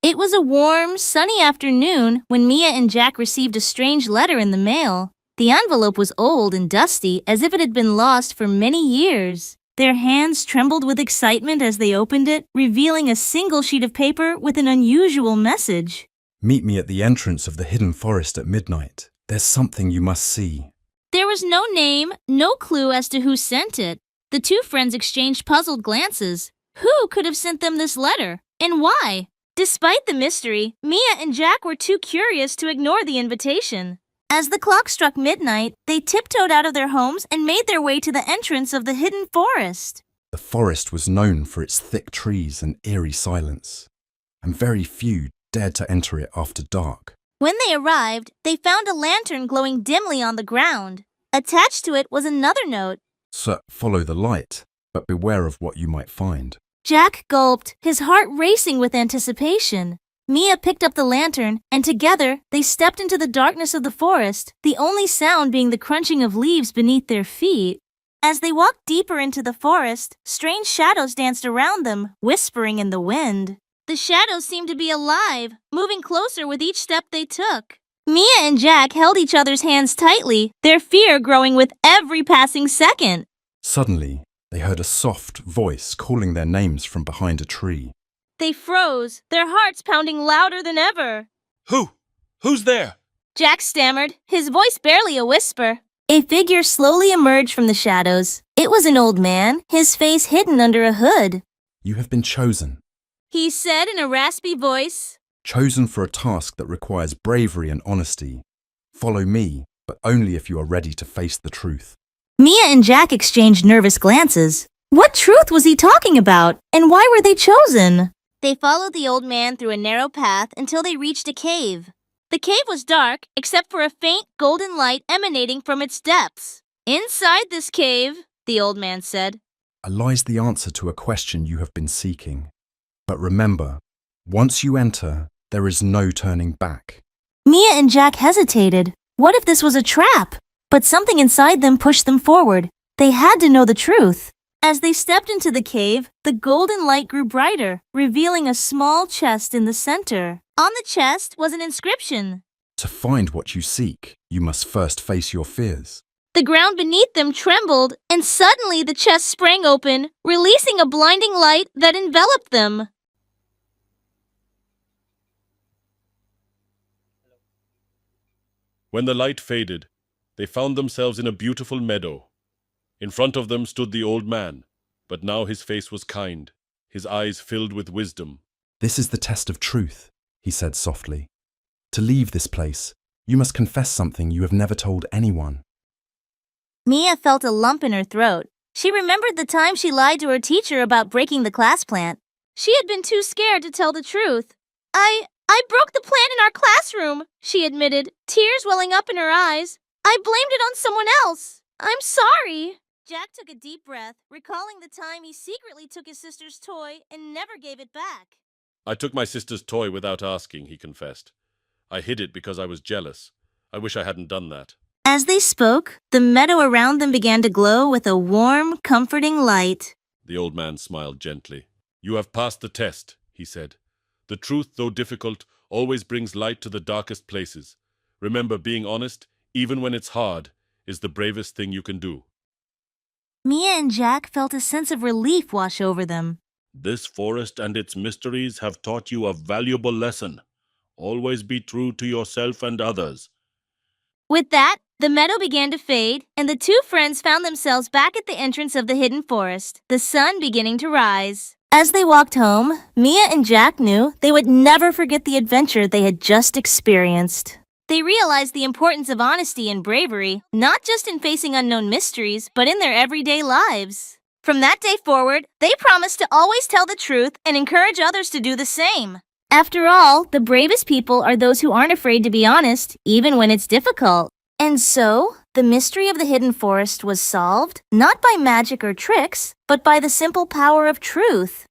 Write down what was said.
It was a warm, sunny afternoon when Mia and Jack received a strange letter in the mail. The envelope was old and dusty, as if it had been lost for many years. Their hands trembled with excitement as they opened it, revealing a single sheet of paper with an unusual message. Meet me at the entrance of the hidden forest at midnight. There's something you must see. There was no name, no clue as to who sent it. The two friends exchanged puzzled glances. Who could have sent them this letter? And why? Despite the mystery, Mia and Jack were too curious to ignore the invitation. As the clock struck midnight, they tiptoed out of their homes and made their way to the entrance of the hidden forest. The forest was known for its thick trees and eerie silence, and very few dared to enter it after dark. When they arrived, they found a lantern glowing dimly on the ground. Attached to it was another note. So follow the light, but beware of what you might find. Jack gulped, his heart racing with anticipation. Mia picked up the lantern, and together they stepped into the darkness of the forest, the only sound being the crunching of leaves beneath their feet. As they walked deeper into the forest, strange shadows danced around them, whispering in the wind. The shadows seemed to be alive, moving closer with each step they took. Mia and Jack held each other's hands tightly, their fear growing with every passing second. Suddenly, they heard a soft voice calling their names from behind a tree. They froze, their hearts pounding louder than ever. Who's there? Jack stammered, his voice barely a whisper. A figure slowly emerged from the shadows. It was an old man, his face hidden under a hood. You have been chosen. He said in a raspy voice. Chosen for a task that requires bravery and honesty. Follow me, but only if you are ready to face the truth. Mia and Jack exchanged nervous glances. What truth was he talking about, and why were they chosen? They followed the old man through a narrow path until they reached a cave. The cave was dark, except for a faint golden light emanating from its depths. Inside this cave, the old man said, lies the answer to a question you have been seeking. But remember, once you enter, there is no turning back. Mia and Jack hesitated. What if this was a trap? But something inside them pushed them forward. They had to know the truth. As they stepped into the cave, the golden light grew brighter, revealing a small chest in the center. On the chest was an inscription. To find what you seek, you must first face your fears. The ground beneath them trembled, and suddenly the chest sprang open, releasing a blinding light that enveloped them. When the light faded, they found themselves in a beautiful meadow. In front of them stood the old man, but now his face was kind, his eyes filled with wisdom. This is the test of truth, he said softly. To leave this place, you must confess something you have never told anyone. Mia felt a lump in her throat. She remembered the time she lied to her teacher about breaking the class plant. She had been too scared to tell the truth. I broke the plant in our classroom, she admitted, tears welling up in her eyes. I blamed it on someone else. I'm sorry. Jack took a deep breath, recalling the time he secretly took his sister's toy and never gave it back. I took my sister's toy without asking, he confessed. I hid it because I was jealous. I wish I hadn't done that. As they spoke, the meadow around them began to glow with a warm, comforting light. The old man smiled gently. You have passed the test, he said. The truth, though difficult, always brings light to the darkest places. Remember, being honest, even when it's hard, is the bravest thing you can do. Mia and Jack felt a sense of relief wash over them. This forest and its mysteries have taught you a valuable lesson. Always be true to yourself and others. With that, the meadow began to fade, and the two friends found themselves back at the entrance of the hidden forest, the sun beginning to rise. As they walked home, Mia and Jack knew they would never forget the adventure they had just experienced. They realized the importance of honesty and bravery, not just in facing unknown mysteries, but in their everyday lives. From that day forward, they promised to always tell the truth and encourage others to do the same. After all, the bravest people are those who aren't afraid to be honest, even when it's difficult. And so, the mystery of the hidden forest was solved, not by magic or tricks, but by the simple power of truth.